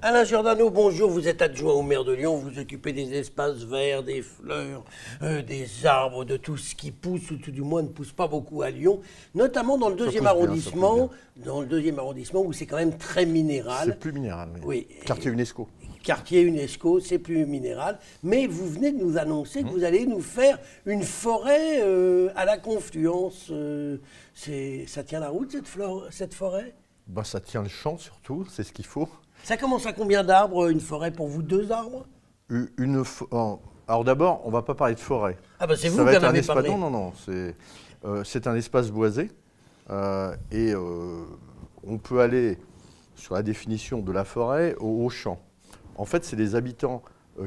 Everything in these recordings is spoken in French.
Alain Giordano, bonjour, vous êtes adjoint au maire de Lyon, vous occupez des espaces verts, des fleurs, des arbres, de tout ce qui pousse, ou tout du moins ne pousse pas beaucoup à Lyon, notamment dans le deuxième arrondissement, où c'est quand même très minéral. C'est plus minéral, oui. Oui. Quartier UNESCO. Quartier UNESCO, c'est plus minéral, mais vous venez de nous annoncer que vous allez nous faire une forêt à la Confluence. Ça tient la route, cette forêt? Ben, ça tient le champ surtout, c'est ce qu'il faut. Ça commence à combien d'arbres, une forêt pour vous? 2 arbres? Alors d'abord, on ne va pas parler de forêt. Ah ben c'est vous qui en avez parlé. Non, c'est un espace boisé. Et on peut aller sur la définition de la forêt au champ. En fait, c'est les habitants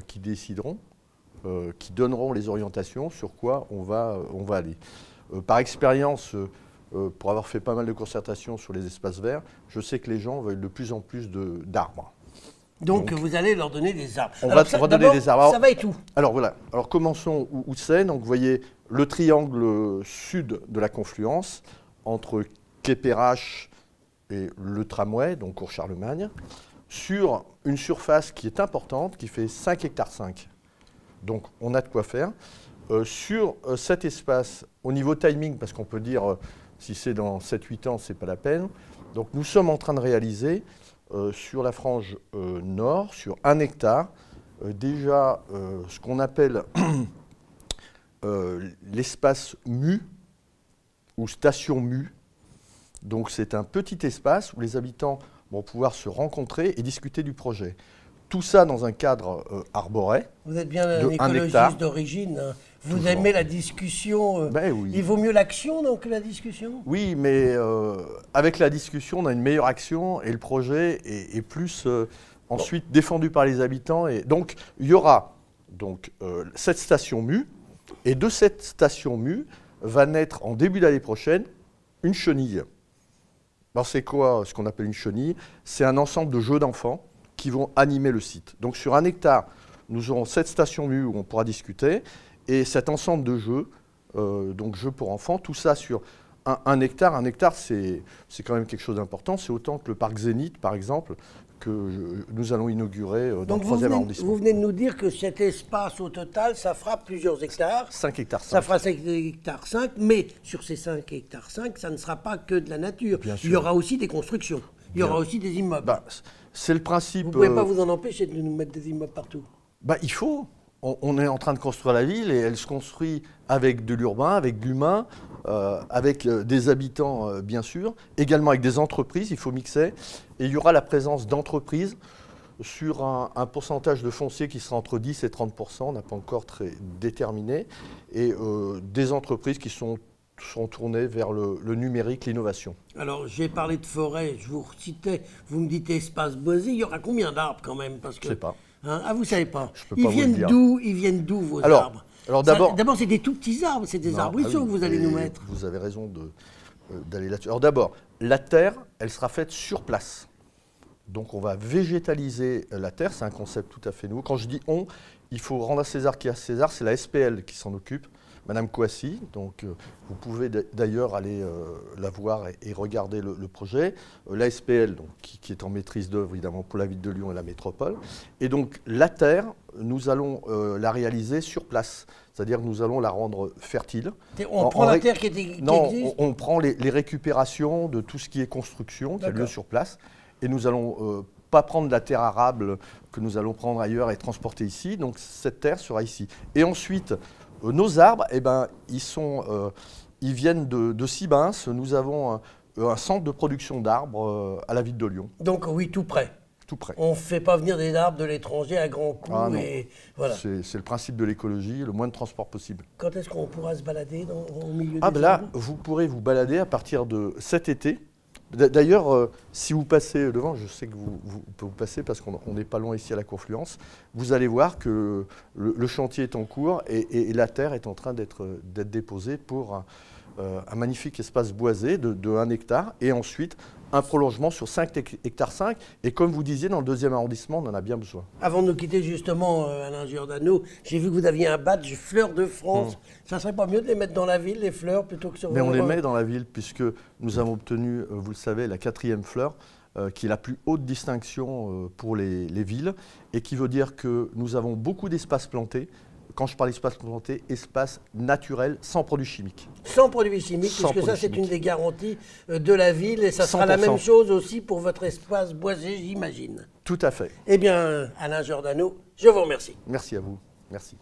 qui décideront, qui donneront les orientations sur quoi on va aller. Par expérience, pour avoir fait pas mal de concertations sur les espaces verts, je sais que les gens veulent de plus en plus d'arbres. Donc vous allez leur donner des arbres. On va donner des arbres. Ça va être où? Alors voilà, alors commençons où c'est. Donc vous voyez le triangle sud de la Confluence, entre Quai Perrache et le tramway, donc cours Charlemagne, sur une surface qui est importante, qui fait 5,5 hectares. Donc on a de quoi faire. Sur cet espace, au niveau timing, parce qu'on peut dire si c'est dans 7-8 ans, ce n'est pas la peine. Donc nous sommes en train de réaliser sur la frange nord, sur 1 hectare, déjà ce qu'on appelle l'espace MU, ou station MU. Donc c'est un petit espace où les habitants vont pouvoir se rencontrer et discuter du projet. Tout ça dans un cadre arboré. Vous êtes bien un écologiste d'origine. Vous Toujours. aimez la discussion. Ben oui. Il vaut mieux l'action donc que la discussion? Oui, mais avec la discussion, on a une meilleure action et le projet est plus ensuite défendu par les habitants. Et donc, il y aura donc, cette station MU. Et de cette station MU va naître en début d'année prochaine une chenille. Alors, c'est quoi ce qu'on appelle une chenille? C'est un ensemble de jeux d'enfants qui vont animer le site. Donc sur 1 hectare, nous aurons cette station MU où on pourra discuter, et cet ensemble de jeux, donc jeux pour enfants, tout ça sur 1 hectare. 1 hectare, c'est quand même quelque chose d'important. C'est autant que le parc Zénith, par exemple, que nous allons inaugurer dans le 3e arrondissement. Vous venez de nous dire que cet espace au total, ça fera plusieurs hectares. 5 hectares 5. Ça fera 5 hectares 5, mais sur ces 5 hectares 5, ça ne sera pas que de la nature. Bien sûr. Il y aura aussi des constructions. Il y aura aussi des immeubles. Bah, c'est le principe. Vous ne pouvez pas vous en empêcher de nous mettre des immeubles partout. Bah, il faut. On est en train de construire la ville et elle se construit avec de l'urbain, avec de l'humain, avec des habitants, bien sûr, également avec des entreprises, il faut mixer. Et il y aura la présence d'entreprises sur un pourcentage de foncier qui sera entre 10 et 30%, on n'a pas encore très déterminé, et des entreprises qui sont tournées vers le numérique, l'innovation. Alors, j'ai parlé de forêt, je vous citais, vous me dites espace boisé, il y aura combien d'arbres quand même? Parce que, je ne sais pas. Hein, ah, vous ne savez pas. Je peux pas vous le dire. Ils viennent d'où vos arbres? Alors d'abord, c'est des tout petits arbres, c'est des arbrisseaux que vous allez nous mettre. Vous avez raison d'aller là-dessus. Alors d'abord, la terre, elle sera faite sur place. Donc on va végétaliser la terre, c'est un concept tout à fait nouveau. Quand je dis on, il faut rendre à César qui est à César, c'est la SPL qui s'en occupe. Madame Kouassi, donc vous pouvez d'ailleurs aller la voir et regarder le projet. La SPL, donc, qui est en maîtrise d'œuvre évidemment pour la ville de Lyon et la métropole. Et donc la terre, nous allons la réaliser sur place. C'est-à-dire que nous allons la rendre fertile. On prend la terre qui existe? Non, on prend les récupérations de tout ce qui est construction, qui a lieu sur place. Et nous allons pas prendre la terre arable que nous allons prendre ailleurs et transporter ici. Donc cette terre sera ici. Et ensuite, nos arbres, eh ben, ils viennent de Sibins. Nous avons un centre de production d'arbres à la ville de Lyon. Donc oui, tout près. Tout près. On ne fait pas venir des arbres de l'étranger à grands coûts. Ah, et voilà. C'est le principe de l'écologie, le moins de transport possible. Quand est-ce qu'on pourra se balader au milieu des arbres? Là, arbres? vous pourrez vous balader à partir de cet été. D'ailleurs, si vous passez devant, je sais que vous passez parce qu'on n'est pas loin ici à la Confluence, vous allez voir que le chantier est en cours et la terre est en train d'être déposée pour un magnifique espace boisé de 1 hectare et ensuite un prolongement sur 5 hectares 5. Et comme vous disiez, dans le 2e arrondissement, on en a bien besoin. Avant de nous quitter justement, Alain Giordano, j'ai vu que vous aviez un badge Fleurs de France. Ça ne serait pas mieux de les mettre dans la ville, les fleurs, plutôt que sur... Mais on les met dans la ville puisque nous avons obtenu, vous le savez, la 4e fleur qui est la plus haute distinction pour les villes, et qui veut dire que nous avons beaucoup d'espaces plantés. Quand je parle d'espace planté, espace naturel, sans produits chimiques. Sans produits chimiques, puisque ça c'est une des garanties de la ville, et ça sera la même chose aussi pour votre espace boisé, j'imagine. Tout à fait. Eh bien, Alain Giordano, je vous remercie. Merci à vous. Merci.